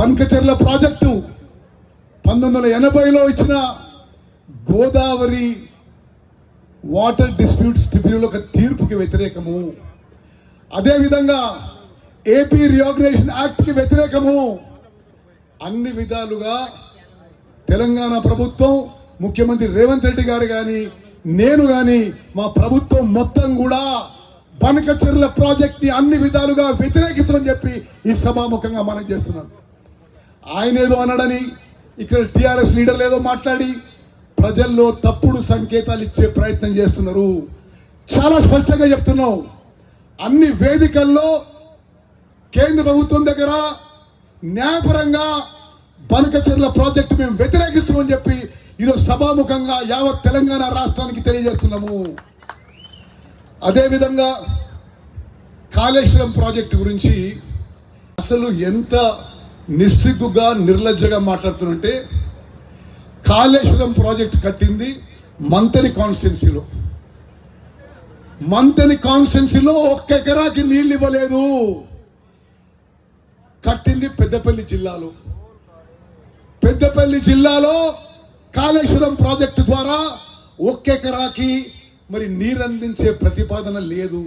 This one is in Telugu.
బంకచెర్ల ప్రాజెక్టు 1980లో ఇచ్చిన గోదావరి వాటర్ డిస్ప్యూట్స్ ట్రిబ్యునల్ ఒక తీర్పుకి వ్యతిరేకము, అదేవిధంగా ఏపీ రీఆర్గనైజేషన్ యాక్ట్కి వ్యతిరేకము. అన్ని విధాలుగా తెలంగాణ ప్రభుత్వం, ముఖ్యమంత్రి రేవంత్ రెడ్డి గారు కానీ, నేను కానీ, మా ప్రభుత్వం మొత్తం కూడా బంకచెర్ల ప్రాజెక్ట్ ని అన్ని విధాలుగా వ్యతిరేకిస్తుందని చెప్పి ఈ సభాముఖంగా మనం చేస్తున్నాం. ఆయన ఏదో అన్నాడని ఇక్కడ టిఆర్ఎస్ లీడర్లు ఏదో మాట్లాడి ప్రజల్లో తప్పుడు సంకేతాలు ఇచ్చే ప్రయత్నం చేస్తున్నారు. చాలా స్పష్టంగా చెప్తున్నాం, అన్ని వేదికల్లో కేంద్ర ప్రభుత్వం దగ్గర న్యాయపరంగా బంకచెర్ల ప్రాజెక్టు మేము వ్యతిరేకిస్తున్నామని చెప్పి ఈరోజు సభాముఖంగా యావత్ తెలంగాణ రాష్ట్రానికి తెలియజేస్తున్నాము. అదేవిధంగా కాళేశ్వరం ప్రాజెక్టు గురించి అసలు ఎంత నిస్సిగ్గుగా నిర్లజ్జగా మాట్లాడుతుంటే, కాళేశ్వరం ప్రాజెక్టు కట్టింది మంతని కాన్స్టిట్యున్సీలో 1 ఎకరాకి నీళ్లు ఇవ్వలేదు. కట్టింది పెద్దపల్లి జిల్లాలో కాళేశ్వరం ప్రాజెక్టు ద్వారా 1 ఎకరాకి మరి నీరందించే ప్రతిపాదన లేదు.